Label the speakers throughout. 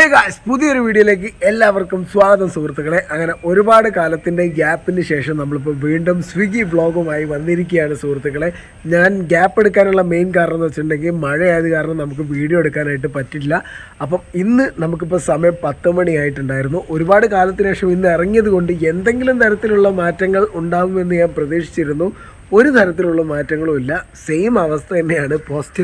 Speaker 1: Hey guys, പുതിയൊരു വീഡിയോയിലേക്ക് എല്ലാവർക്കും സ്വാഗതം സുഹൃത്തുക്കളെ. അങ്ങനെ ഒരുപാട് കാലത്തിൻ്റെ ഗ്യാപ്പിന് ശേഷം നമ്മളിപ്പോൾ വീണ്ടും സ്വിഗ്ഗി വ്ളോഗുമായി വന്നിരിക്കുകയാണ് സുഹൃത്തുക്കളെ. ഞാൻ ഗ്യാപ്പ് എടുക്കാനുള്ള മെയിൻ കാരണം എന്ന് വെച്ചിട്ടുണ്ടെങ്കിൽ മഴയായത് കാരണം നമുക്ക് വീഡിയോ എടുക്കാനായിട്ട് പറ്റില്ല. അപ്പം ഇന്ന് നമുക്കിപ്പോൾ സമയം 10 മണിയായിട്ടുണ്ടായിരുന്നു. ഒരുപാട് കാലത്തിന് ശേഷം ഇന്ന് ഇറങ്ങിയത് കൊണ്ട് എന്തെങ്കിലും തരത്തിലുള്ള മാറ്റങ്ങൾ ഉണ്ടാകുമെന്ന് ഞാൻ പ്രതീക്ഷിച്ചിരുന്നു. ഒരു തരത്തിലുള്ള മാറ്റങ്ങളും ഇല്ല, സെയിം അവസ്ഥ തന്നെയാണ്.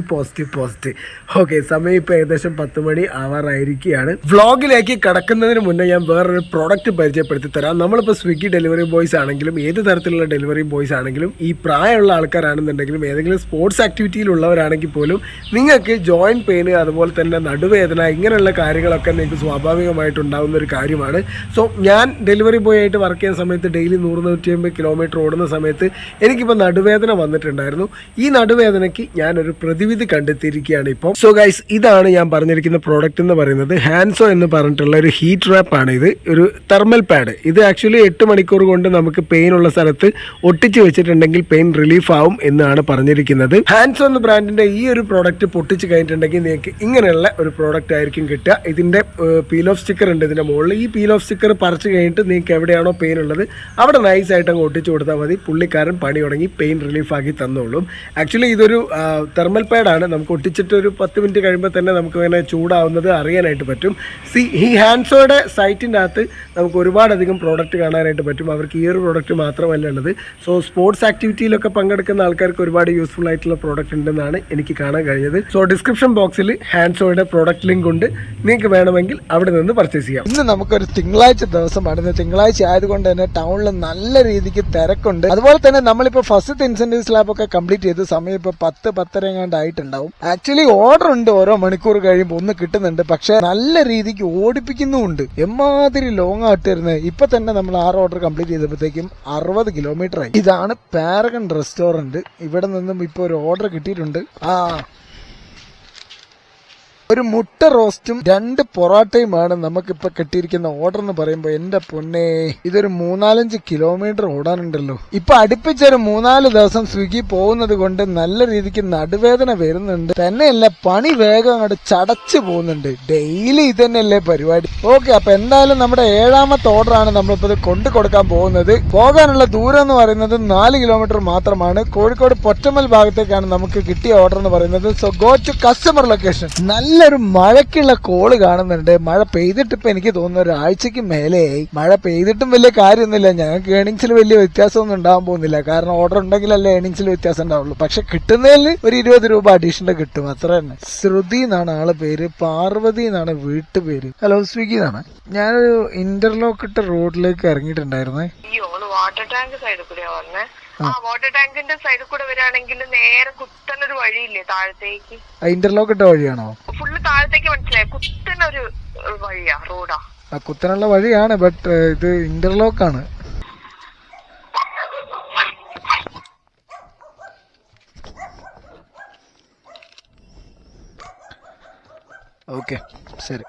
Speaker 1: പോസിറ്റീവ്. ഓക്കെ, സമയം ഇപ്പോൾ ഏകദേശം 10 മണി ആവാറായിരിക്കുകയാണ്. വ്ളോഗിലേക്ക് കടക്കുന്നതിന് മുന്നേ ഞാൻ വേറൊരു പ്രോഡക്റ്റ് പരിചയപ്പെടുത്തി തരാം. നമ്മളിപ്പോൾ സ്വിഗ്ഗി ഡെലിവറി ബോയ്സ് ആണെങ്കിലും ഏത് തരത്തിലുള്ള ഡെലിവറി ബോയ്സ് ആണെങ്കിലും ഈ പ്രായമുള്ള ആൾക്കാരാണെന്നുണ്ടെങ്കിലും ഏതെങ്കിലും സ്പോർട്സ് ആക്ടിവിറ്റിയിലുള്ളവരാണെങ്കിൽ പോലും നിങ്ങൾക്ക് ജോയിൻറ്റ് പെയിൻ അതുപോലെ തന്നെ നടുവേദന ഇങ്ങനെയുള്ള കാര്യങ്ങളൊക്കെ നിങ്ങൾക്ക് സ്വാഭാവികമായിട്ടുണ്ടാകുന്ന ഒരു കാര്യമാണ്. സോ ഞാൻ ഡെലിവറി ബോയ് ആയിട്ട് വർക്ക് ചെയ്യുന്ന സമയത്ത് ഡെയിലി 100-150 കിലോമീറ്റർ ഓടുന്ന സമയത്ത് എനിക്കിപ്പോൾ നടുവേദന വന്നിട്ടുണ്ടായിരുന്നു. ഈ നടുവേദനയ്ക്ക് ഞാനൊരു പ്രതിവിധി കണ്ടെത്തിയിരിക്കുകയാണ് ഇപ്പോൾ. സോ ഗൈസ്, ഇതാണ് ഞാൻ പറഞ്ഞിരിക്കുന്ന പ്രോഡക്റ്റ് എന്ന് പറയുന്നത്. ഹാൻസോ എന്ന് പറഞ്ഞിട്ടുള്ള ഒരു ഹീറ്റ് റാപ്പ് ആണ്. ഇത് ഒരു തെർമൽ പാഡ്. ഇത് ആക്ച്വലി 8 മണിക്കൂർ കൊണ്ട് നമുക്ക് പെയിൻ ഉള്ള സ്ഥലത്ത് ഒട്ടിച്ച് വെച്ചിട്ടുണ്ടെങ്കിൽ പെയിൻ റിലീഫ് ആവും എന്നാണ് പറഞ്ഞിരിക്കുന്നത്. ഹാൻസോ എന്ന ബ്രാൻഡിന്റെ ഈ ഒരു പ്രോഡക്റ്റ് പൊട്ടിച്ച് കഴിഞ്ഞിട്ടുണ്ടെങ്കിൽ നിങ്ങൾക്ക് ഇങ്ങനെയുള്ള ഒരു പ്രോഡക്റ്റ് ആയിരിക്കും കിട്ടുക. ഇതിന്റെ പീൽ ഓഫ് സ്റ്റിക്കർ ഉണ്ട് ഇതിന്റെ മുകളിൽ. ഈ പീൽ ഓഫ് സ്റ്റിക്കർ പറിച്ച് കഴിഞ്ഞിട്ട് നിങ്ങൾക്ക് എവിടെയാണോ പെയിൻ ഉള്ളത് അവിടെ നൈസ് ആയിട്ട് അങ്ങ് ഒട്ടിച്ച് കൊടുത്താൽ മതി. പുള്ളിക്കാരൻ പണി തുടങ്ങി പെയിൻ റിലീഫ് ആക്കി തന്നോളും. ആക്ച്വലി ഇതൊരു തെർമൽ പാഡാണ്. നമുക്ക് ഒട്ടിച്ചിട്ട് ഒരു 10 മിനിറ്റ് കഴിയുമ്പോൾ തന്നെ നമുക്ക് ഇങ്ങനെ ചൂടാവുന്നത് അറിയാനായിട്ട് പറ്റും. ഈ ഹാൻസോയുടെ സൈറ്റിൻ്റെ അകത്ത് നമുക്ക് ഒരുപാടധികം പ്രോഡക്റ്റ് കാണാനായിട്ട് പറ്റും. അവർക്ക് ഈ ഒരു പ്രോഡക്റ്റ് മാത്രമല്ല ഉള്ളത്. സോ സ്പോർട്സ് ആക്ടിവിറ്റിയിലൊക്കെ പങ്കെടുക്കുന്ന ആൾക്കാർക്ക് ഒരുപാട് യൂസ്ഫുൾ ആയിട്ടുള്ള പ്രോഡക്റ്റ് ഉണ്ടെന്നാണ് എനിക്ക് കാണാൻ കഴിഞ്ഞത്. സോ ഡിസ്ക്രിപ്ഷൻ ബോക്സിൽ ഹാൻസോയുടെ പ്രോഡക്റ്റ് ലിങ്ക് ഉണ്ട്. നിങ്ങൾക്ക് വേണമെങ്കിൽ അവിടെ നിന്ന് പർച്ചേസ് ചെയ്യാം. ഇന്ന് നമുക്കൊരു തിങ്കളാഴ്ച ദിവസമാണ്. തിങ്കളാഴ്ച ആയതുകൊണ്ട് തന്നെ ടൗണിൽ നല്ല രീതിക്ക് തിരക്കുണ്ട്. അതുപോലെ തന്നെ നമ്മളിപ്പോൾ ഫസ്റ്റ് ഇൻസെന്റീവ് സ്ലാബ് ഒക്കെ കംപ്ലീറ്റ് ചെയ്ത് സമയം ഇപ്പോൾ 10-10:30 എങ്ങാണ്ട് ആയിട്ടുണ്ടാവും. ആക്ച്വലി ഓർഡർ ഉണ്ട്, ഓരോ മണിക്കൂർ കഴിയുമ്പോൾ ഒന്ന് കിട്ടുന്നുണ്ട്. പക്ഷെ നല്ല രീതിക്ക് ഓടിപ്പിക്കുന്നുമുണ്ട്. എമ്മാതിരി ലോങ് ആയിട്ട് വരുന്നത്. ഇപ്പൊ തന്നെ നമ്മൾ 6 ഓർഡർ കംപ്ലീറ്റ് ചെയ്തപ്പോഴത്തേക്കും 60 കിലോമീറ്റർ ആയി. ഇതാണ് പാരഗൺ റെസ്റ്റോറന്റ്. ഇവിടെ നിന്നും ഇപ്പൊ ഒരു ഓർഡർ കിട്ടിയിട്ടുണ്ട്. ഒരു മുട്ട റോസ്റ്റും 2 പൊറോട്ടയുമാണ് നമുക്കിപ്പോ കിട്ടിയിരിക്കുന്ന ഓർഡർ എന്ന് പറയുമ്പോ എന്റെ പൊന്നെ, ഇതൊരു 3-4 കിലോമീറ്റർ ഓടാനുണ്ടല്ലോ. ഇപ്പൊ അടുപ്പിച്ചൊരു 3-4 ദിവസം സ്വിഗ്ഗി പോകുന്നത് കൊണ്ട് നല്ല രീതിക്ക് നടുവേദന വരുന്നുണ്ട്. തന്നെയല്ല പണി വേഗം അങ്ങോട്ട് ചടച്ചു പോകുന്നുണ്ട്. ഡെയിലി ഇത് തന്നെയല്ലേ പരിപാടി. ഓക്കെ, അപ്പൊ എന്തായാലും നമ്മുടെ 7ാമത്തെ ഓർഡറാണ് നമ്മളിപ്പോ കൊണ്ടു കൊടുക്കാൻ പോകുന്നത്. പോകാനുള്ള ദൂരം എന്ന് പറയുന്നത് 4 കിലോമീറ്റർ മാത്രമാണ്. കോഴിക്കോട് പൊറ്റമ്മൽ ഭാഗത്തേക്കാണ് നമുക്ക് കിട്ടിയ ഓർഡർ എന്ന് പറയുന്നത്. So go to customer location. നല്ലൊരു മഴയ്ക്കുള്ള കോള് കാണുന്നുണ്ട്. മഴ പെയ്തിട്ട് ഇപ്പൊ എനിക്ക് തോന്നുന്നു ഒരാഴ്ചക്ക് മേലെയായി. മഴ പെയ്തിട്ടും വലിയ കാര്യമൊന്നുമില്ല. ഞങ്ങൾക്ക് ഏണിങ്സിൽ വലിയ വ്യത്യാസമൊന്നും ഉണ്ടാകാൻ പോകുന്നില്ല. കാരണം ഓർഡർ ഉണ്ടെങ്കിലല്ലേ ഏണിങ്സിൽ വ്യത്യാസം ഉണ്ടാവുള്ളൂ. പക്ഷെ കിട്ടുന്നതിൽ ഒരു 20 രൂപ അഡീഷണൽ കിട്ടും, അത്ര തന്നെ. ശ്രുതി എന്നാണ് ആള് പേര്, പാർവതി എന്നാണ് വീട്ടുപേര്. ഹലോ, സ്വിഗ്ഗി എന്നാണ്. ഞാനൊരു ഇന്റർലോക്ക് ഇട്ട റോഡിലേക്ക് ഇറങ്ങിയിട്ടുണ്ടായിരുന്നേ.
Speaker 2: വാട്ടർ ടാങ്ക് സൈഡിൽ കൂടെയാ വന്നേ. വാട്ടർ ടാങ്കിന്റെ സൈഡിൽ കൂടെ വരികയാണെങ്കിൽ നേരെ കുത്തനൊരു വഴിയില്ലേ താഴത്തേക്ക്?
Speaker 1: ഇന്റർലോക്ക് ഇട്ട വഴിയാണോ?
Speaker 2: ഫുള്ള് താഴത്തേക്ക് മനസ്സിലായി. കുത്തനൊരു വഴിയാ, റോഡാ.
Speaker 1: കുത്തനുള്ള വഴിയാണ്, ബട്ട് ഇത് ഇന്റർലോക്ക് ആണ്. ഓക്കെ, ശരി.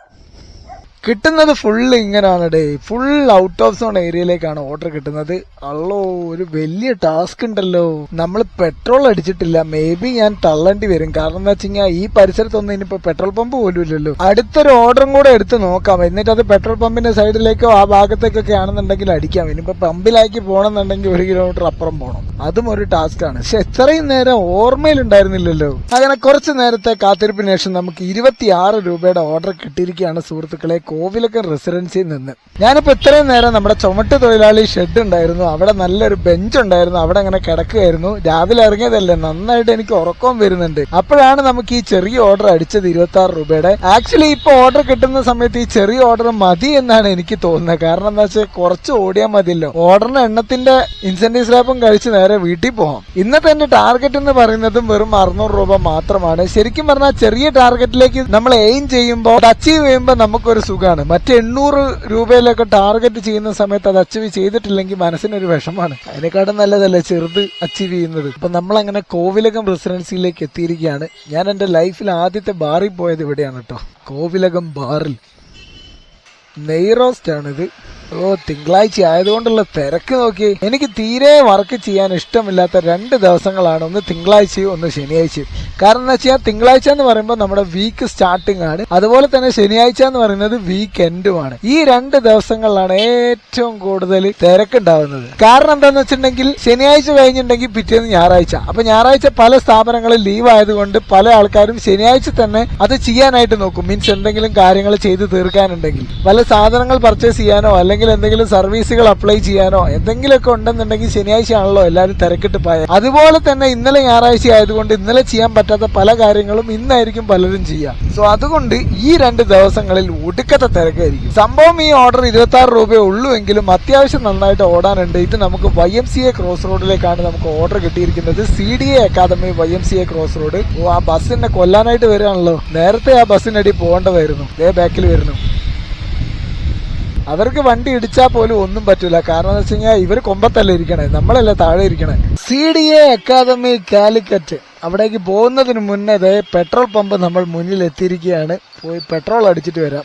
Speaker 1: കിട്ടുന്നത് ഫുള്ള് ഇങ്ങനെയാണ് ഡേ. ഫുൾ ഔട്ട് ഓഫ് സോൺ ഏരിയയിലേക്കാണ് ഓർഡർ കിട്ടുന്നത്. അല്ലോ, ഒരു വലിയ ടാസ്ക് ഉണ്ടല്ലോ. നമ്മൾ പെട്രോൾ അടിച്ചിട്ടില്ല. മേ ബി ഞാൻ തള്ളേണ്ടി വരും. കാരണം എന്താ വെച്ച് കഴിഞ്ഞാൽ ഈ പരിസരത്തൊന്നും ഇനിയിപ്പോ പെട്രോൾ പമ്പ് പോലും ഇല്ലല്ലോ. അടുത്തൊരു ഓർഡറും കൂടെ എടുത്ത് നോക്കാം. എന്നിട്ട് അത് പെട്രോൾ പമ്പിന്റെ സൈഡിലേക്കോ ആ ഭാഗത്തേക്കൊക്കെ ആണെന്നുണ്ടെങ്കിൽ അടിക്കാം. ഇനിയിപ്പോ പമ്പിലേക്ക് പോകണമെന്നുണ്ടെങ്കിൽ 1 കിലോമീറ്റർ അപ്പുറം പോകണം. അതും ഒരു ടാസ്ക് ആണ്. പക്ഷെ എത്രയും നേരം ഓർമ്മയിലുണ്ടായിരുന്നില്ലല്ലോ. അങ്ങനെ കുറച്ചു നേരത്തെ കാത്തിരിപ്പിന് ശേഷം നമുക്ക് 26 രൂപയുടെ ഓർഡർ കിട്ടിയിരിക്കുകയാണ് സുഹൃത്തുക്കളെ, കോവിലക്കൻ റെസിഡൻസിയിൽ നിന്ന്. ഞാനിപ്പോ ഇത്രയും നേരം നമ്മുടെ ചുമട്ട് തൊഴിലാളി ഷെഡ് ഉണ്ടായിരുന്നു, അവിടെ നല്ലൊരു ബെഞ്ച് ഉണ്ടായിരുന്നു, അവിടെ അങ്ങനെ കിടക്കുകയായിരുന്നു. രാവിലെ ഇറങ്ങിയതല്ലേ, നന്നായിട്ട് എനിക്ക് ഉറക്കവും വരുന്നുണ്ട്. അപ്പോഴാണ് നമുക്ക് ഈ ചെറിയ ഓർഡർ അടിച്ചത് 26 രൂപയുടെ. ആക്ച്വലി ഇപ്പൊ ഓർഡർ കിട്ടുന്ന സമയത്ത് ഈ ചെറിയ ഓർഡർ മതി എന്നാണ് എനിക്ക് തോന്നുന്നത്. കാരണം എന്താ വെച്ചാൽ കുറച്ച് ഓടിയാൽ മതിയല്ലോ. ഓർഡറിന് എണ്ണത്തിന്റെ ഇൻസെന്റീവ് സ്ലാബും കഴിച്ച് നേരെ വീട്ടിൽ പോകാം. ഇന്നത്തെ എന്റെ ടാർഗറ്റ് എന്ന് പറയുന്നതും വെറും 600 രൂപ മാത്രമാണ്. ശരിക്കും പറഞ്ഞാൽ ചെറിയ ടാർഗറ്റിലേക്ക് നമ്മൾ എയിം ചെയ്യുമ്പോൾ അച്ചീവ് ചെയ്യുമ്പോൾ നമുക്കൊരു സുഖമാണ്. മറ്റേ 800 രൂപയിലൊക്കെ ടാർഗറ്റ് ചെയ്യുന്ന സമയത്ത് അത് അച്ചീവ് ചെയ്തിട്ടില്ലെങ്കിൽ മനസ്സിനൊരു വിഷമാണ്. അതിനെക്കാട്ടും നല്ലതല്ലേ ചെറുത് അച്ചീവ് ചെയ്യുന്നത്. അപ്പൊ നമ്മളങ്ങനെ കോവിലകം റെസിഡൻസിയിലേക്ക് എത്തിയിരിക്കുകയാണ്. ഞാൻ എന്റെ ലൈഫിൽ ആദ്യത്തെ ബാറിൽ പോയത് ഇവിടെയാണ് കേട്ടോ, കോവിലകം ബാറിൽ. നെയ് റോസ്റ്റ് ആണിത്. ഓ തിങ്കളാഴ്ച ആയതുകൊണ്ടുള്ള തിരക്ക് നോക്കി. എനിക്ക് തീരെ വർക്ക് ചെയ്യാൻ ഇഷ്ടമില്ലാത്ത 2 ദിവസങ്ങളാണ്, ഒന്ന് തിങ്കളാഴ്ചയും ഒന്ന് ശനിയാഴ്ചയും. കാരണം എന്താ വെച്ചാൽ തിങ്കളാഴ്ച എന്ന് പറയുമ്പോൾ നമ്മുടെ വീക്ക് സ്റ്റാർട്ടിംഗ് ആണ്, അതുപോലെ തന്നെ ശനിയാഴ്ച എന്ന് പറയുന്നത് വീക്ക് എൻഡുമാണ്. ഈ 2 ദിവസങ്ങളിലാണ് ഏറ്റവും കൂടുതൽ തിരക്കുണ്ടാവുന്നത്. കാരണം എന്താന്ന് വെച്ചിട്ടുണ്ടെങ്കിൽ ശനിയാഴ്ച കഴിഞ്ഞിട്ടുണ്ടെങ്കിൽ പിറ്റേന്ന് ഞായറാഴ്ച. അപ്പൊ ഞായറാഴ്ച പല സ്ഥാപനങ്ങളിൽ ലീവ് ആയതുകൊണ്ട് പല ആൾക്കാരും ശനിയാഴ്ച തന്നെ അത് ചെയ്യാനായിട്ട് നോക്കും. മീൻസ് എന്തെങ്കിലും കാര്യങ്ങൾ ചെയ്ത് തീർക്കാനുണ്ടെങ്കിൽ, പല സാധനങ്ങൾ പർച്ചേസ് ചെയ്യാനോ അല്ലെങ്കിൽ എന്തെങ്കിലും സർവീസുകൾ അപ്ലൈ ചെയ്യാനോ എന്തെങ്കിലുമൊക്കെ ഉണ്ടെന്നുണ്ടെങ്കിൽ ശനിയാഴ്ച ആണല്ലോ എല്ലാവരും തിരക്കിട്ട് പോയത്. അതുപോലെ തന്നെ ഇന്നലെ ഞായറാഴ്ച ആയതുകൊണ്ട് ഇന്നലെ ചെയ്യാൻ പറ്റാത്ത പല കാര്യങ്ങളും ഇന്നായിരിക്കും പലരും ചെയ്യാം. സോ അതുകൊണ്ട് ഈ 2 ദിവസങ്ങളിൽ ഒടുക്കത്തെ തിരക്കായിരിക്കും. സംഭവം ഈ ഓർഡർ 26 രൂപയേ ഉള്ളൂ എങ്കിലും അത്യാവശ്യം നന്നായിട്ട് ഓടാനുണ്ട്. ഇത് നമുക്ക് YMCA ക്രോസ് റോഡിലേക്കാണ് നമുക്ക് ഓർഡർ കിട്ടിയിരിക്കുന്നത്. CDA academy YMCA cross road. ആ ബസ്സിനെ കൊല്ലാനായിട്ട് വരികയാണല്ലോ. നേരത്തെ ആ ബസ്സിനടി പോകേണ്ടതായിരുന്നു. ബാക്കിൽ വരുന്നു. അവർക്ക് വണ്ടി ഇടിച്ചാൽ പോലും ഒന്നും പറ്റൂല. കാരണം എന്ന് വെച്ച് കഴിഞ്ഞാൽ ഇവർ കൊമ്പത്തല്ല ഇരിക്കണേ, നമ്മളല്ല താഴെ ഇരിക്കണേ. CDA അക്കാദമി കാലിക്കറ്റ് അവിടേക്ക് പോകുന്നതിന് മുന്നേ പെട്രോൾ പമ്പ് നമ്മൾ മുന്നിൽ എത്തിയിരിക്കുകയാണ്. പോയി പെട്രോൾ അടിച്ചിട്ട് വരാം.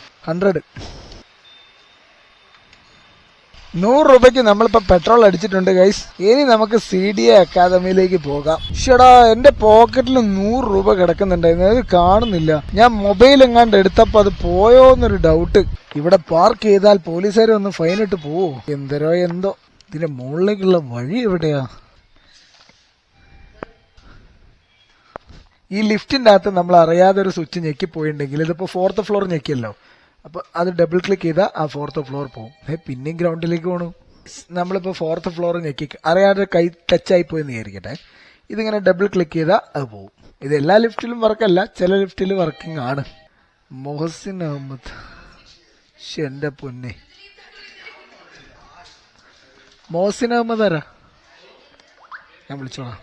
Speaker 1: 100 രൂപയ്ക്ക് നമ്മളിപ്പോ പെട്രോൾ അടിച്ചിട്ടുണ്ട് ഗൈസ്. ഇനി നമുക്ക് CDA അക്കാദമിയിലേക്ക് പോകാം. ഷടാ, എന്റെ പോക്കറ്റിൽ 100 രൂപ കിടക്കുന്നുണ്ടായിരുന്നു, അത് കാണുന്നില്ല. ഞാൻ മൊബൈൽ എങ്ങാണ്ട് എടുത്തപ്പോ അത് പോയോന്നൊരു ഡൗട്ട്. ഇവിടെ പാർക്ക് ചെയ്താൽ പോലീസുകാരെ ഒന്ന് ഫൈൻ ഇട്ട് പോവോ എന്തോ. ഇതിന്റെ മുകളിലേക്കുള്ള വഴി എവിടെയാ? ഈ ലിഫ്റ്റിന്റെ അകത്ത് നമ്മൾ അറിയാതെ ഒരു സ്വിച്ച് ഞെക്കി പോയിട്ടുണ്ടെങ്കിൽ, ഇതിപ്പോ 4th ഫ്ലോർ ഞെക്കിയല്ലോ, അപ്പൊ അത് ഡബിൾ ക്ലിക്ക് ചെയ്താൽ ആ 4th ഫ്ലോർ പോകും. പിന്നെയും ഗ്രൗണ്ടിലേക്ക് പോകണം. നമ്മളിപ്പോ 4th ഫ്ലോർ ഞെക്കി അറിയാതെ കൈ ടച്ചായി പോയെന്ന് വിചാരിക്കട്ടെ. ഇതിങ്ങനെ ഡബിൾ ക്ലിക്ക് ചെയ്താൽ അത് പോകും. ഇത് എല്ലാ ലിഫ്റ്റിലും വർക്കല്ല, ചില ലിഫ്റ്റിൽ വർക്കിംഗ് ആണ്. മൊഹസിൻ അഹമ്മദ്, എന്റെ പൊന്നെ, മൊഹസിൻ അഹമ്മദ് ആരാ? ഞാൻ വിളിച്ചോളാം.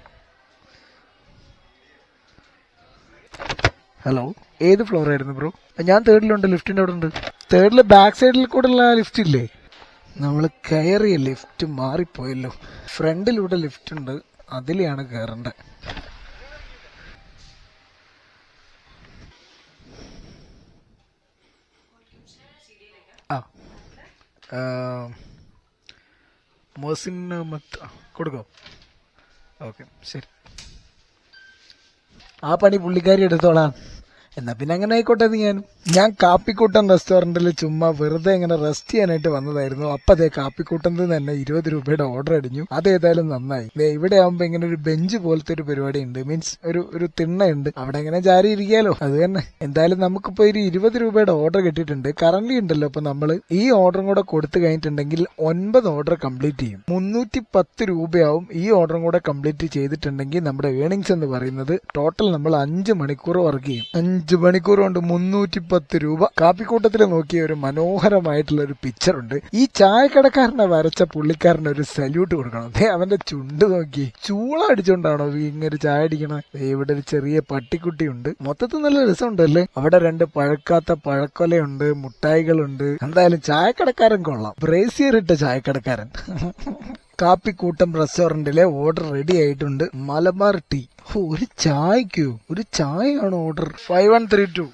Speaker 1: ഹലോ, ഏത് ഫ്ലോർ ആയിരുന്നു ബ്രോ? ഞാൻ 3rd ലിഫ്റ്റിന്റെ അവിടെ ഉണ്ട്. 3rd ബാക്ക് സൈഡിൽ കൂടെ ഉള്ള ലിഫ്റ്റ് ഇല്ലേ? നമ്മൾ കയറിയ ലിഫ്റ്റ് മാറിപ്പോയല്ലോ. ഫ്രണ്ടിലൂടെ ലിഫ്റ്റ് ഉണ്ട്, അതിലെയാണ് കയറേണ്ടത്. മൊഹസിൻ അഹമ്മദ് കൊടുക്കോ? ഓക്കെ, ശരി. ആ പണി പുള്ളിക്കാരി എടുത്തോളാം. എന്നാ പിന്നെ അങ്ങനെ ആയിക്കോട്ടെ. ഞാൻ കാപ്പിക്കൂട്ടൻ റെസ്റ്റോറന്റിൽ ചുമ്മാ വെറുതെ ഇങ്ങനെ റെസ്റ്റ് ചെയ്യാനായിട്ട് വന്നതായിരുന്നു. അപ്പൊ കാപ്പിക്കൂട്ടത്തിൽ തന്നെ 20 രൂപയുടെ ഓർഡർ അടിഞ്ഞു. അതേതായാലും നന്നായി. ഇവിടെ ആവുമ്പോ ഇങ്ങനെ ഒരു ബെഞ്ച് പോലത്തെ ഒരു പരിപാടി ഉണ്ട്, മീൻസ് ഒരു തിണ്ണയുണ്ട്. അവിടെ ഇങ്ങനെ ജാരി ഇരിക്കാലോ, അത് തന്നെ. എന്തായാലും നമുക്കിപ്പോ ഒരു 20 രൂപയുടെ ഓർഡർ കിട്ടിയിട്ടുണ്ട്. കറന്റ് ഉണ്ടല്ലോ, അപ്പൊ നമ്മള് ഈ ഓർഡറും കൂടെ കൊടുത്തു കഴിഞ്ഞിട്ടുണ്ടെങ്കിൽ 9 ഓർഡർ കംപ്ലീറ്റ് ചെയ്യും. 310 രൂപയാവും. ഈ ഓർഡറും കൂടെ കംപ്ലീറ്റ് ചെയ്തിട്ടുണ്ടെങ്കിൽ നമ്മുടെ ഏണിങ്സ് എന്ന് പറയുന്നത് ടോട്ടൽ നമ്മൾ 5 മണിക്കൂർ വർക്ക് ചെയ്യും. 5 മണിക്കൂർ കൊണ്ട് 310 രൂപ. കാപ്പിക്കൂട്ടത്തിൽ നോക്കിയ ഒരു മനോഹരമായിട്ടുള്ള ഒരു പിക്ചർ ഉണ്ട്. ഈ ചായക്കടക്കാരനെ വരച്ച പുള്ളിക്കാരന് ഒരു സല്യൂട്ട് കൊടുക്കണം. അവന്റെ ചുണ്ട് നോക്കി, ചൂള അടിച്ചോണ്ടാണോ ഇങ്ങനെ ചായ അടിക്കണ? ഇവിടെ ഒരു ചെറിയ പട്ടിക്കുട്ടി ഉണ്ട്. മൊത്തത്തിൽ നല്ല രസമുണ്ടല്ലേ. അവിടെ 2 പഴക്കാത്ത പഴക്കൊലയുണ്ട്, മുട്ടായികളുണ്ട്. എന്തായാലും ചായക്കടക്കാരൻ കൊള്ളാം, ബ്രേസിയർ ഇട്ട ചായക്കടക്കാരൻ. കാപ്പിക്കൂട്ടം റെസ്റ്റോറന്റിലെ ഓർഡർ റെഡി ആയിട്ടുണ്ട്. മലബാർ ടീ. ഒരു ചായയാണോ ഓർഡർ? 5132.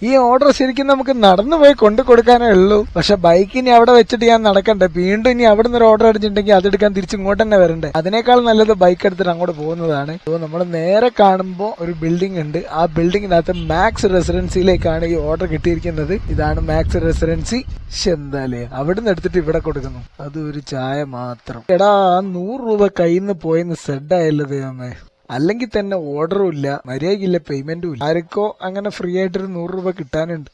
Speaker 1: ഈ ഓർഡർ ശരിക്കും നമുക്ക് നടന്നു പോയി കൊണ്ടു കൊടുക്കാനേ ഉള്ളൂ. പക്ഷെ ബൈക്കിനി അവിടെ വെച്ചിട്ട് ഞാൻ നടക്കണ്ടേ. വീണ്ടും ഇനി അവിടെ നിന്ന് ഒരു ഓർഡർ അടിച്ചിട്ടുണ്ടെങ്കിൽ അതെടുക്കാൻ തിരിച്ചിങ്ങോട്ട് തന്നെ വരണ്ടേ. അതിനേക്കാൾ നല്ലത് ബൈക്ക് എടുത്തിട്ട് അങ്ങോട്ട് പോകുന്നതാണ്. നമ്മൾ നേരെ കാണുമ്പോൾ ഒരു ബിൽഡിംഗ് ഉണ്ട്. ആ ബിൽഡിങ്ങിനകത്ത് മാക്സ് റെസിഡൻസിയിലേക്കാണ് ഈ ഓർഡർ കിട്ടിയിരിക്കുന്നത്. ഇതാണ് മാക്സ് റെസിഡൻസി. എന്താലേ, അവിടുന്ന് എടുത്തിട്ട് ഇവിടെ കൊടുക്കുന്നു. അതൊരു ചായ മാത്രം. എടാ, 100 രൂപ കയ്യിൽ നിന്ന് പോയെന്ന് സെഡായല്ലോ ദൈവമേ. അല്ലെങ്കിൽ തന്നെ ഓർഡറും ഇല്ല, മര്യാദയ്ക്കില്ല പേയ്മെന്റും ഇല്ല. ആർക്കോ അങ്ങനെ ഫ്രീ ആയിട്ടൊരു 100 രൂപ കിട്ടാനുണ്ട്.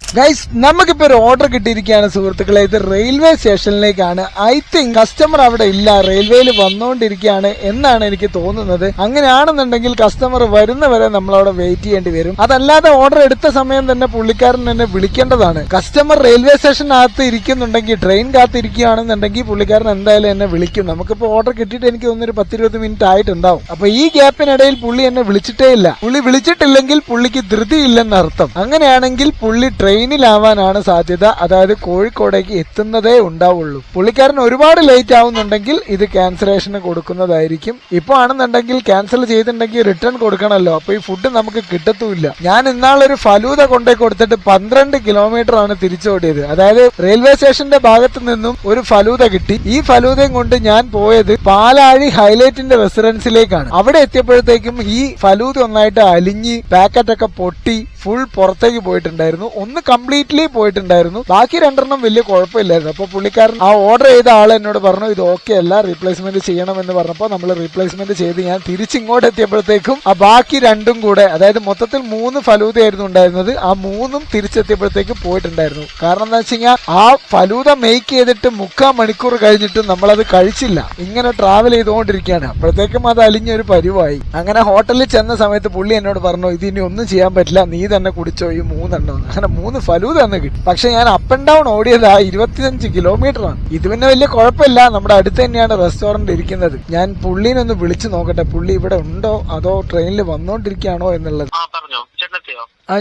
Speaker 1: ഗൈസ്, നമുക്കിപ്പോ ഒരു ഓർഡർ കിട്ടിയിരിക്കുകയാണ് സുഹൃത്തുക്കളെ. ഇത് റെയിൽവേ സ്റ്റേഷനിലേക്കാണ്. ഐ തിങ്ക് കസ്റ്റമർ അവിടെ ഇല്ല, റെയിൽവേയിൽ വന്നുകൊണ്ടിരിക്കുകയാണ് എന്നാണ് എനിക്ക് തോന്നുന്നത്. അങ്ങനെയാണെന്നുണ്ടെങ്കിൽ കസ്റ്റമർ വരുന്നവരെ നമ്മളവിടെ വെയിറ്റ് ചെയ്യേണ്ടി വരും. അതല്ലാതെ ഓർഡർ എടുത്ത സമയം തന്നെ പുള്ളിക്കാരൻ എന്നെ വിളിക്കേണ്ടതാണ്. കസ്റ്റമർ റെയിൽവേ സ്റ്റേഷനകത്ത് ഇരിക്കുന്നുണ്ടെങ്കിൽ, ട്രെയിൻ കാത്തിരിക്കുകയാണെന്നുണ്ടെങ്കിൽ പുള്ളിക്കാരൻ എന്തായാലും എന്നെ വിളിക്കും. നമുക്കിപ്പോ ഓർഡർ കിട്ടിയിട്ട് എനിക്ക് തോന്നുന്നൊരു 10-20 മിനിറ്റ് ആയിട്ടുണ്ടാവും. അപ്പൊ ഈ ഗ്യാപ്പിനിടയിൽ പുള്ളി എന്നെ വിളിച്ചിട്ടേ ഇല്ല. പുള്ളി വിളിച്ചിട്ടില്ലെങ്കിൽ പുള്ളിക്ക് ധൃതിയില്ലെന്ന് അർത്ഥം. അങ്ങനെയാണെങ്കിൽ പുള്ളി ട്രെയിൻ
Speaker 3: ട്രെയിനിലാവാനാണ് സാധ്യത. അതായത് കോഴിക്കോടേക്ക് എത്തുന്നതേ ഉണ്ടാവുള്ളൂ. പുള്ളിക്കാരൻ ഒരുപാട് ലേറ്റ് ആവുന്നുണ്ടെങ്കിൽ ഇത് ക്യാൻസലേഷന് കൊടുക്കുന്നതായിരിക്കും. ഇപ്പൊ ആണെന്നുണ്ടെങ്കിൽ ക്യാൻസൽ ചെയ്തിട്ടുണ്ടെങ്കിൽ റിട്ടേൺ കൊടുക്കണമല്ലോ. അപ്പൊ ഈ ഫുഡ് നമുക്ക് കിട്ടത്തുമില്ല. ഞാൻ ഇന്നാളൊരു ഫലൂദ കൊണ്ടേ കൊടുത്തിട്ട് 12 കിലോമീറ്റർ ആണ് തിരിച്ചോടിയത്. അതായത് റെയിൽവേ സ്റ്റേഷന്റെ ഭാഗത്ത് നിന്നും ഒരു ഫലൂദ കിട്ടി. ഈ ഫലൂദയും കൊണ്ട് ഞാൻ പോയത് പാലാഴി ഹൈലൈറ്റിന്റെ റെസിഡൻസിലേക്കാണ്. അവിടെ എത്തിയപ്പോഴത്തേക്കും ഈ ഫലൂദ ഒന്നായിട്ട് അലിഞ്ഞ് പാക്കറ്റൊക്കെ പൊട്ടി ഫുൾ പുറത്തേക്ക് പോയിട്ടുണ്ടായിരുന്നു. ഒന്ന് കംപ്ലീറ്റ്ലി പോയിട്ടുണ്ടായിരുന്നു. ബാക്കി 2 വലിയ കുഴപ്പമില്ലായിരുന്നു. അപ്പൊ പുള്ളിക്കാരൻ ആ ഓർഡർ ചെയ്ത ആൾ എന്നോട് പറഞ്ഞു ഇത് ഓക്കെ അല്ല, റീപ്ലേസ്മെന്റ് ചെയ്യണമെന്ന് പറഞ്ഞപ്പോൾ നമ്മൾ റീപ്ലേസ്മെന്റ് ചെയ്ത് ഞാൻ തിരിച്ചിങ്ങോട്ട് എത്തിയപ്പോഴത്തേക്കും ആ ബാക്കി 2 കൂടെ, അതായത് മൊത്തത്തിൽ 3 ഫലൂദയായിരുന്നു ഉണ്ടായിരുന്നത്. ആ 3 തിരിച്ചെത്തിയപ്പോഴത്തേക്കും പോയിട്ടുണ്ടായിരുന്നു. കാരണം എന്താ വെച്ച് കഴിഞ്ഞാൽ ആ ഫലൂദ മേക്ക് ചെയ്തിട്ട് 3/4 മണിക്കൂർ കഴിഞ്ഞിട്ടും നമ്മളത് കഴിച്ചില്ല. ഇങ്ങനെ ട്രാവൽ ചെയ്തുകൊണ്ടിരിക്കുകയാണ്. അപ്പോഴത്തേക്കും അത് അലിഞ്ഞൊരു പരിവായി. അങ്ങനെ ഹോട്ടലിൽ ചെന്ന സമയത്ത് പുള്ളി എന്നോട് പറഞ്ഞു ഇത് ഇനി ഒന്നും ചെയ്യാൻ പറ്റില്ല, നീ തന്നെ കുടിച്ചോ ഈ 3 എണ്ണം. അങ്ങനെ 3 ഫലൂദ തന്നെ കിട്ടി. പക്ഷെ ഞാൻ അപ്പ് ആൻഡ് ഡൗൺ ഓടിയത് 25 കിലോമീറ്റർ ആണ്. ഇത് പിന്നെ വലിയ കുഴപ്പമില്ല, നമ്മുടെ അടുത്ത് തന്നെയാണ് റെസ്റ്റോറന്റ് ഇരിക്കുന്നത്. ഞാൻ പുള്ളിനൊന്ന് വിളിച്ചു നോക്കട്ടെ, പുള്ളി ഇവിടെ ഉണ്ടോ അതോ ട്രെയിനിൽ വന്നോണ്ടിരിക്കുകയാണോ എന്നുള്ളത്.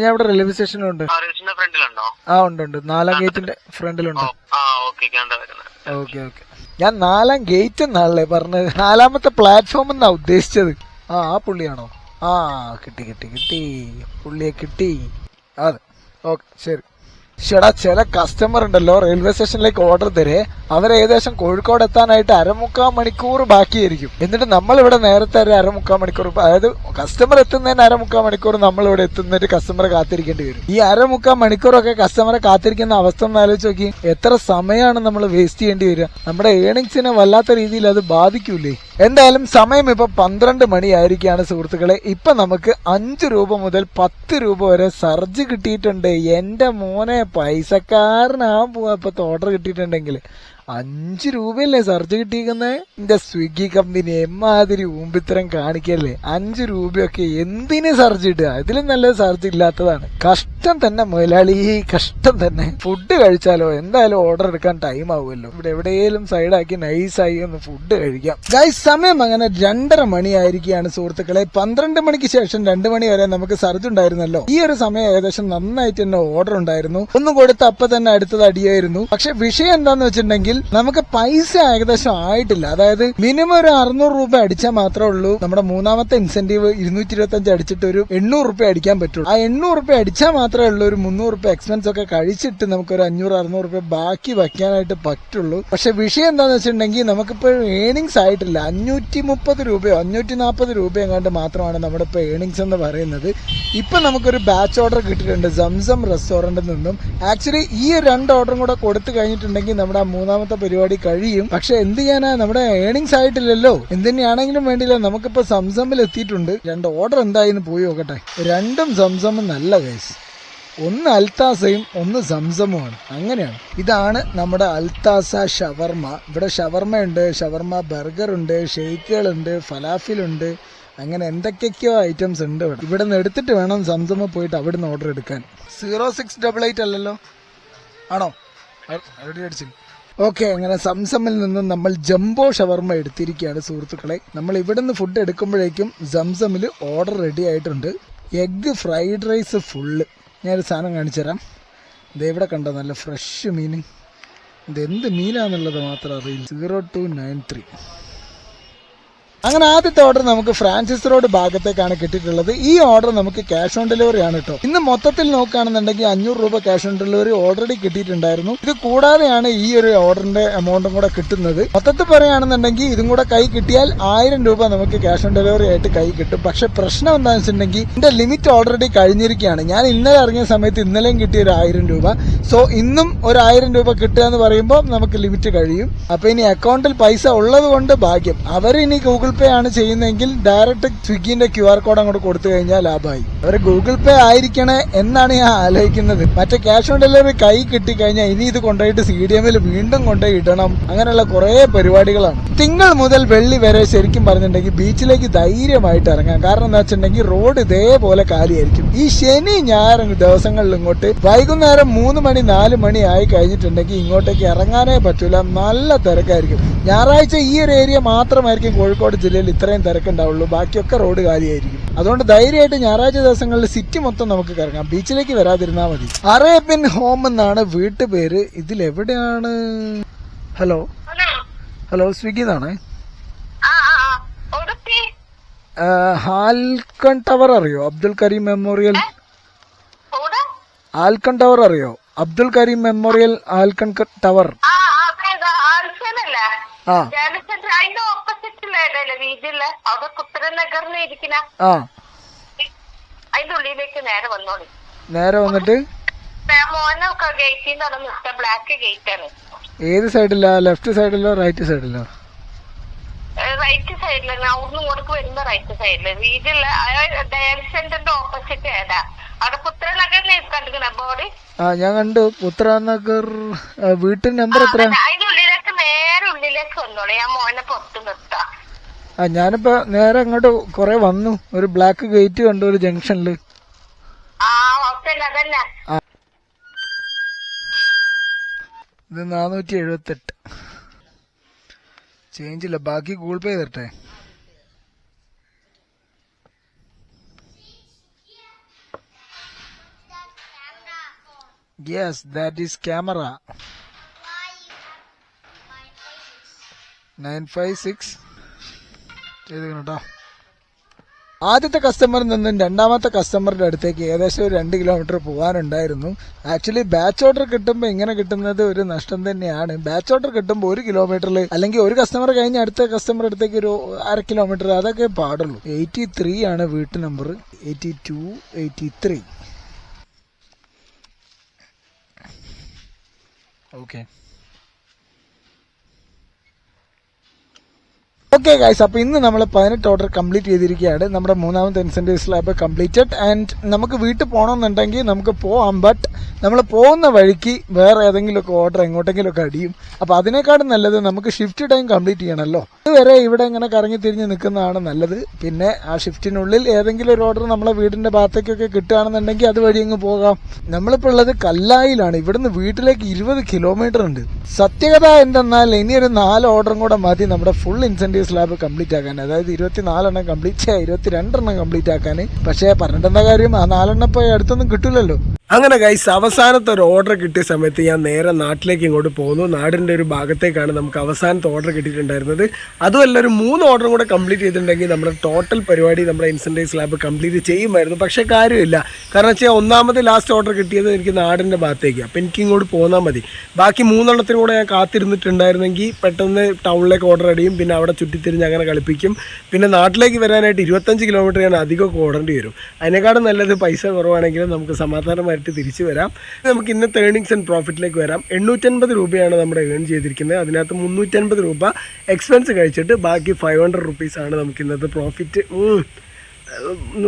Speaker 3: ഞാൻ ഇവിടെ റെയിൽവേ സ്റ്റേഷനിലുണ്ട്. ഉണ്ട് 4ാം ഗേറ്റിന്റെ ഫ്രണ്ടിലുണ്ട്. ഓക്കെ. ഞാൻ 4ാം ഗേറ്റ് എന്നാണല്ലേ പറഞ്ഞത്, 4ാമത്തെ പ്ലാറ്റ്ഫോം എന്നാ ഉദ്ദേശിച്ചത്. ആ പുള്ളിയാണോ? കിട്ടി പുള്ളിയെ കിട്ടി. അതെ, ഓക്കെ, ശരി. ചേടാ, ചില കസ്റ്റമർ ഉണ്ടല്ലോ റെയിൽവേ സ്റ്റേഷനിലേക്ക് ഓർഡർ തരേ, അവർ ഏകദേശം കോഴിക്കോട് എത്താനായിട്ട് 1/4 മണിക്കൂർ ബാക്കിയായിരിക്കും. എന്നിട്ട് നമ്മളിവിടെ നേരത്തെ 1/4 മണിക്കൂർ, അതായത് കസ്റ്റമർ എത്തുന്നതിന് 1/4 മണിക്കൂർ നമ്മളിവിടെ എത്തുന്നതിന് കസ്റ്റമറെ കാത്തിരിക്കേണ്ടി വരും. ഈ 1/4 മണിക്കൂറൊക്കെ കസ്റ്റമറെ കാത്തിരിക്കുന്ന അവസ്ഥ ഒന്ന് ആലോചിച്ച് നോക്കി. എത്ര സമയമാണ് നമ്മൾ വേസ്റ്റ് ചെയ്യേണ്ടി വരിക? നമ്മുടെ ഏണിങ്സിനെ വല്ലാത്ത രീതിയിൽ അത് ബാധിക്കൂലേ? എന്തായാലും സമയം ഇപ്പൊ 12 മണിയായിരിക്കുകയാണ് സുഹൃത്തുക്കളെ. ഇപ്പൊ നമുക്ക് 5 രൂപ മുതൽ 10 രൂപ വരെ സർജ് കിട്ടിയിട്ടുണ്ട്. എന്റെ മോനെ, പൈസക്കാരനാ പോവാ ഇപ്പത്തെ ഓർഡർ കിട്ടിയിട്ടുണ്ടെങ്കിൽ. 5 രൂപയല്ലേ സർജ് കിട്ടിയിരിക്കുന്നത്? എന്റെ സ്വിഗ്ഗി കമ്പനി എമ്മാതിരി ഊമ്പിത്തരം കാണിക്കല്ലേ. 5 രൂപയൊക്കെ എന്തിന് സർജ് ഇടുക? ഇതിലും നല്ല സർജ് ഇല്ലാത്തതാണ്. കഷ്ടം തന്നെ മുതലാളി, കഷ്ടം തന്നെ. ഫുഡ് കഴിച്ചാലോ? എന്തായാലും ഓർഡർ എടുക്കാൻ ടൈം ആവുമല്ലോ. ഇവിടെ എവിടെയെങ്കിലും സൈഡാക്കി നൈസായി ഒന്ന് ഫുഡ് കഴിക്കാം. ഗൈസ്, സമയം അങ്ങനെ 2:30 മണിയായിരിക്കുകയാണ് സുഹൃത്തുക്കളെ. 12 മണിക്ക് ശേഷം 2 മണി വരെ നമുക്ക് സർജ് ഉണ്ടായിരുന്നല്ലോ. ഈ ഒരു സമയം ഏകദേശം നന്നായിട്ട് തന്നെ ഓർഡർ ഉണ്ടായിരുന്നു. ഒന്നും കൊടുത്ത് അപ്പൊ തന്നെ അടുത്തത് അടിയായിരുന്നു. പക്ഷെ വിഷയം എന്താന്ന് വെച്ചിട്ടുണ്ടെങ്കിൽ നമുക്ക് പൈസ ഏകദേശം ആയിട്ടില്ല. അതായത് മിനിമം ഒരു 600 രൂപ അടിച്ചാൽ മാത്രമേ ഉള്ളൂ നമ്മുടെ 3ാമത്തെ ഇൻസെന്റീവ് 225 അടിച്ചിട്ട് ഒരു 800 രൂപ അടിക്കാൻ പറ്റുള്ളൂ. ആ 800 രൂപ അടിച്ചാൽ മാത്രമേ ഉള്ളൂ ഒരു 300 രൂപ എക്സ്പെൻസ് ഒക്കെ കഴിച്ചിട്ട് നമുക്ക് ഒരു 500-600 രൂപ ബാക്കി വയ്ക്കാനായിട്ട് പറ്റുള്ളൂ. പക്ഷെ വിഷയം എന്താന്ന് വെച്ചിട്ടുണ്ടെങ്കിൽ നമുക്കിപ്പോൾ ഏണിങ്സ് ആയിട്ടില്ല. 530 രൂപയോ 540 രൂപയോ എങ്ങാണ്ട് മാത്രമാണ് നമ്മുടെ ഇപ്പോൾ ഏണിങ്സ് എന്ന് പറയുന്നത്. ഇപ്പൊ നമുക്കൊരു ബാച്ച് ഓർഡർ കിട്ടിയിട്ടുണ്ട് സംസം റെസ്റ്റോറന്റിൽ നിന്നും. ആക്ച്വലി ഈ 2 ഓർഡറും കൂടെ കൊടുത്തു കഴിഞ്ഞിട്ടുണ്ടെങ്കിൽ നമ്മുടെ 3ാമത്തെ പരിപാടി കഴിയും. പക്ഷെ എന്ത് ചെയ്യാനാ, നമ്മുടെ ഏണിങ്സ് ആയിട്ടില്ലല്ലോ. എന്തിനാണെങ്കിലും വേണ്ടിയില്ല, നമുക്കിപ്പോ സംസമിൽ എത്തിയിട്ടുണ്ട്. 2 ഓർഡർ എന്തായാലും പോയി നോക്കട്ടെ. 2ഉം സംസമും നല്ല കേസ്. ഒന്ന് അൽത്താസയും ഒന്ന് സംസമുമാണ്. അങ്ങനെയാണ്. ഇതാണ് നമ്മുടെ അൽത്താസ ഷവർമ. ഇവിടെ ഷവർമ ഉണ്ട്, ഷവർമ ബർഗർ ഉണ്ട്, ഷെയ്ക്കുകളുണ്ട്, ഫലാഫിലുണ്ട്, അങ്ങനെ എന്തൊക്കെയൊക്കെയോ ഐറ്റംസ് ഉണ്ട് ഇവിടെ. ഇവിടെ നിന്ന് എടുത്തിട്ട് വേണം സംസമ പോയിട്ട് അവിടെ നിന്ന് ഓർഡർ എടുക്കാൻ. 0688 അല്ലല്ലോ, ആണോ? റെഡി അടിച്ചു. ഓക്കെ, അങ്ങനെ സംസമിൽ നിന്നും നമ്മൾ ജംബോ ഷവർമ എടുത്തിരിക്കുകയാണ് സുഹൃത്തുക്കളെ. നമ്മൾ ഇവിടുന്ന് ഫുഡ് എടുക്കുമ്പോഴേക്കും സംസമിൽ ഓർഡർ റെഡി ആയിട്ടുണ്ട്. Egg fried rice full. ഞാനൊരു സാധനം കാണിച്ചു തരാം. ഇതെവിടെ കണ്ടോ, നല്ല ഫ്രഷ് മീൻ. ഇതെന്ത് മീനാന്നുള്ളത് മാത്രം അറിയില്ല. 0293. അങ്ങനെ ആദ്യത്തെ ഓർഡർ നമുക്ക് ഫ്രാൻസിസ് റോഡ് ഭാഗത്തേക്കാണ് കിട്ടിയിട്ടുള്ളത്. ഈ ഓർഡർ നമുക്ക് ക്യാഷ് ഓൺ ഡെലിവറി ആണ് കേട്ടോ. ഇന്ന് മൊത്തത്തിൽ നോക്കുകയാണെന്നുണ്ടെങ്കിൽ 500 രൂപ ക്യാഷ് ഓൺ ഡെലിവറി ഓൾറെഡി കിട്ടിയിട്ടുണ്ടായിരുന്നു. ഇത് കൂടാതെയാണ് ഈ ഒരു ഓർഡറിന്റെ എമൗണ്ടും കൂടെ കിട്ടുന്നത്. മൊത്തത്തിൽ പറയുകയാണെന്നുണ്ടെങ്കിൽ ഇതും കൂടെ കൈ കിട്ടിയാൽ 1000 രൂപ നമുക്ക് ക്യാഷ് ഓൺ ഡെലിവറി ആയിട്ട് കൈ കിട്ടും. പക്ഷെ പ്രശ്നം എന്താണെന്ന് വെച്ചിട്ടുണ്ടെങ്കിൽ ഇതിന്റെ ലിമിറ്റ് ഓൾറെഡി കഴിഞ്ഞിരിക്കുകയാണ്. ഞാൻ ഇന്നലെ ഇറങ്ങിയ സമയത്ത് ഇന്നലെയും കിട്ടിയ ഒരു 1000 രൂപ. സോ ഇന്നും ഒരു 1000 രൂപ കിട്ടുക എന്ന് പറയുമ്പോൾ നമുക്ക് ലിമിറ്റ് കഴിയും. അപ്പൊ ഇനി അക്കൗണ്ടിൽ പൈസ ഉള്ളത് കൊണ്ട് ഭാഗ്യം. അവർ ഇനി ഗൂഗിൾ പേ ആണ് ചെയ്യുന്നതെങ്കിൽ ഡയറക്റ്റ് സ്വിഗ്ഗിന്റെ QR കോഡ് അങ്ങോട്ട് കൊടുത്തു കഴിഞ്ഞാൽ ലാഭമായി. അവർ ഗൂഗിൾ പേ ആയിരിക്കണേ എന്നാണ് ഞാൻ ആലോചിക്കുന്നത്. മറ്റേ ക്യാഷ് ഓൺ ഡെലിവറി കൈ കിട്ടിക്കഴിഞ്ഞാൽ ഇനി ഇത് കൊണ്ടുപോയിട്ട് CDMൽ വീണ്ടും കൊണ്ടുപോയി ഇടണം. അങ്ങനെയുള്ള കുറെ പരിപാടികളാണ്. തിങ്കൾ മുതൽ വെള്ളി വരെ ശരിക്കും പറഞ്ഞിട്ടുണ്ടെങ്കിൽ ബീച്ചിലേക്ക് ധൈര്യമായിട്ട് ഇറങ്ങാം. കാരണം എന്താ വെച്ചിട്ടുണ്ടെങ്കിൽ റോഡ് ഇതേപോലെ കാലിയായിരിക്കും. ഈ ശനി ഞായർ ദിവസങ്ങളിൽ ഇങ്ങോട്ട് വൈകുന്നേരം 3 മണി 4 മണി ആയി കഴിഞ്ഞിട്ടുണ്ടെങ്കിൽ ഇങ്ങോട്ടേക്ക് ഇറങ്ങാനേ പറ്റൂല. നല്ല തിരക്കായിരിക്കും. ഞായറാഴ്ച ഈ ഒരു ഏരിയ മാത്രമായിരിക്കും കോഴിക്കോട് ജില്ലയിൽ ഇത്രയും തിരക്കുണ്ടാവുള്ളൂ. ബാക്കിയൊക്കെ റോഡ് കാലിയായിരിക്കും. അതുകൊണ്ട് ധൈര്യമായിട്ട് ഞായറാഴ്ച ദിവസങ്ങളിൽ സിറ്റി മൊത്തം നമുക്ക് കറങ്ങാം, ബീച്ചിലേക്ക് വരാതിരുന്നാൽ മതി. അറേബ്യൻ ഹോം എന്നാണ് വീട്ടുപേര്. ഇതിലെവിടെയാണ്? ഹലോ ഹലോ, സ്വിഗ്ഗി എന്നാണ്. ആൽക്കൺ ടവർ അറിയോ? Abdul Karim memorial Alcon tower അറിയോ? Abdul Karim memorial Alcon tower.
Speaker 2: അതിന്റെ ഉള്ളിലേക്ക്
Speaker 3: നേരെ വന്നിട്ട്
Speaker 2: ബ്ലാക്ക് ഗേറ്റ് ആണ്.
Speaker 3: ഏത് സൈഡിലാ? ലെഫ്റ്റ് സൈഡിലോ റൈറ്റ് സൈഡിലോ?
Speaker 2: റൈറ്റ് സൈഡില്. അവിടുന്ന് ഇങ്ങോട്ട് വരുമ്പോ റൈറ്റ് സൈഡില് വീതില്ല. ഡയൽ സെന്ററിന്റെ ഓപ്പോസിറ്റ് ഏതാ? അവിടെ പുത്രനഗറിനെ കണ്ടിരിക്കണ ബോർഡ്?
Speaker 3: ഞാൻ കണ്ടു. പുത്രനഗർ. വീട്ടിൽ നമ്പർ എത്ര?
Speaker 2: അതിന്റെ ഉള്ളിലേക്ക് നേരെ ഉള്ളിലേക്ക് വന്നോളൂ. ഞാൻ മോനെ പുറത്ത് നിർത്താം.
Speaker 3: ഞാനിപ്പോ നേരെ അങ്ങോട്ട് കൊറേ വന്നു. ഒരു ബ്ലാക്ക് ഗേറ്റ് കണ്ടു ഒരു ജംഗ്ഷനില്.
Speaker 2: അതന്നെ.
Speaker 3: ഇത് 478. ചേഞ്ച് ഇല്ല. ബാക്കി ഗൂഗിൾ പേ തരട്ടെ? Yes, that is camera. 956 ചെയ്തോ. ആദ്യത്തെ കസ്റ്റമറിൽ നിന്നും രണ്ടാമത്തെ കസ്റ്റമറുടെ അടുത്തേക്ക് ഏകദേശം ഒരു 2 കിലോമീറ്റർ പോകാനുണ്ടായിരുന്നു. ആക്ച്വലി ബാച്ച് ഓർഡർ കിട്ടുമ്പോൾ ഇങ്ങനെ കിട്ടുന്നത് ഒരു നഷ്ടം തന്നെയാണ്. ബാച്ച് ഓർഡർ കിട്ടുമ്പോൾ 1 കിലോമീറ്ററിൽ അല്ലെങ്കിൽ ഒരു കസ്റ്റമർ കഴിഞ്ഞ് അടുത്ത കസ്റ്റമർ അടുത്തേക്ക് ഒരു 1/2 കിലോമീറ്റർ അതൊക്കെ പാടുള്ളൂ. 83 ആണ് വീട്ടു നമ്പർ. 82, 83. ഓക്കെ ഓക്കെ ഗൈസ്, അപ്പൊ ഇന്ന് നമ്മൾ 18 ഓർഡർ കംപ്ലീറ്റ് ചെയ്തിരിക്കുകയാണ്. നമ്മുടെ മൂന്നാമത്തെ ഇൻസെന്റീവ് സ്ലാബ് കംപ്ലീറ്റഡ്. ആൻഡ് നമുക്ക് വീട്ടിൽ പോകണമെന്നുണ്ടെങ്കിൽ നമുക്ക് പോവാം. ബട്ട് നമ്മൾ പോകുന്ന വഴിക്ക് വേറെ ഏതെങ്കിലുമൊക്കെ ഓർഡർ എങ്ങോട്ടെങ്കിലുമൊക്കെ അടിയും. അപ്പൊ അതിനേക്കാളും നല്ലത് നമുക്ക് ഷിഫ്റ്റ് ടൈം കംപ്ലീറ്റ് ചെയ്യണമല്ലോ. അതുവരെ ഇവിടെ ഇങ്ങനെ കറങ്ങി തിരിഞ്ഞ് നിൽക്കുന്നതാണ് നല്ലത്. പിന്നെ ആ ഷിഫ്റ്റിനുള്ളിൽ ഏതെങ്കിലും ഒരു ഓർഡർ നമ്മളെ വീടിന്റെ ഭാഗത്തേക്കൊക്കെ കിട്ടുകയാണെന്നുണ്ടെങ്കിൽ അതുവഴി അങ്ങ് പോകാം. നമ്മളിപ്പോൾ ഉള്ളത് കല്ലായിലാണ്. ഇവിടുന്ന് വീട്ടിലേക്ക് 20 കിലോമീറ്റർ ഉണ്ട്. സത്യകഥ എന്തെന്നാൽ ഇനിയൊരു 4 ഓർഡറും കൂടെ മതി നമ്മുടെ ഫുൾ ഇൻസെന്റീവ് സ്ലാബ് കംപ്ലീറ്റ് ആക്കാൻ. അതായത് 24 എണ്ണം കംപ്ലീറ്റ് 22 എണ്ണം കംപ്ലീറ്റ് ആക്കാൻ. പക്ഷേ പറഞ്ഞിട്ടെന്താ കാര്യം, ആ 4 എണ്ണം ഇപ്പോൾ അടുത്തൊന്നും കിട്ടില്ലല്ലോ.
Speaker 1: അങ്ങനെ ഗൈസ്, അവസാനത്തെ ഒരു ഓർഡർ കിട്ടിയ സമയത്ത് ഞാൻ നേരെ നാട്ടിലേക്ക് ഇങ്ങോട്ട് പോകുന്നു. നാടിൻ്റെ ഒരു ഭാഗത്തേക്കാണ് നമുക്ക് അവസാനത്തെ ഓർഡർ കിട്ടിയിട്ടുണ്ടായിരുന്നത്. അതുമല്ല, ഒരു 3 ഓർഡറും കൂടെ കംപ്ലീറ്റ് ചെയ്തിട്ടുണ്ടെങ്കിൽ നമ്മുടെ ടോട്ടൽ പരിപാടി നമ്മുടെ ഇൻസെന്റീവ് സ്ലാബ് കംപ്ലീറ്റ് ചെയ്യുമായിരുന്നു. പക്ഷേ കാര്യമില്ല. കാരണം വെച്ചാൽ ഒന്നാമത് ലാസ്റ്റ് ഓർഡർ കിട്ടിയത് എനിക്ക് നാടിൻ്റെ ഭാഗത്തേക്ക്. അപ്പോൾ എനിക്ക് ഇങ്ങോട്ട് പോന്നാൽ മതി. ബാക്കി 3 എണ്ണത്തിനും കൂടെ ഞാൻ കാത്തിരുന്നിട്ടുണ്ടായിരുന്നെങ്കിൽ പെട്ടെന്ന് ടൗണിലേക്ക് ഓർഡർ അടിയും. പിന്നെ അവിടെ ചുറ്റിത്തിരിഞ്ഞ് അങ്ങനെ കളിപ്പിക്കും. പിന്നെ നാട്ടിലേക്ക് വരാനായിട്ട് 25 കിലോമീറ്റർ ഞാൻ അധികമൊക്കെ ഓടേണ്ടി വരും. അതിനേക്കാളും നല്ലത് പൈസ കുറവാണെങ്കിലും നമുക്ക് സമാധാനമായിട്ട് തിരിച്ചു വരാം. നമുക്ക് ഇന്നത്തെ ഏർണിങ്സ് ആൻഡ് പ്രോഫിറ്റിലേക്ക് വരാം. 850 രൂപയാണ് നമ്മുടെ ഏൺ ചെയ്തിരിക്കുന്നത്. അതിനകത്ത് 350 രൂപ എക്സ്പെൻസ് കഴിച്ചിട്ട് ബാക്കി 500 റുപ്പീസാണ് നമുക്ക് ഇന്നത്തെ പ്രോഫിറ്റ്.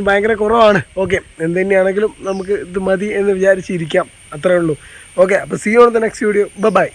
Speaker 1: ഭയങ്കര കുറവാണ്. ഓക്കെ, എന്ത് തന്നെയാണെങ്കിലും നമുക്ക് ഇത് മതി എന്ന് വിചാരിച്ചിരിക്കാം. അത്രേ ഉള്ളൂ. ഓക്കെ, അപ്പോൾ see on the next video. By.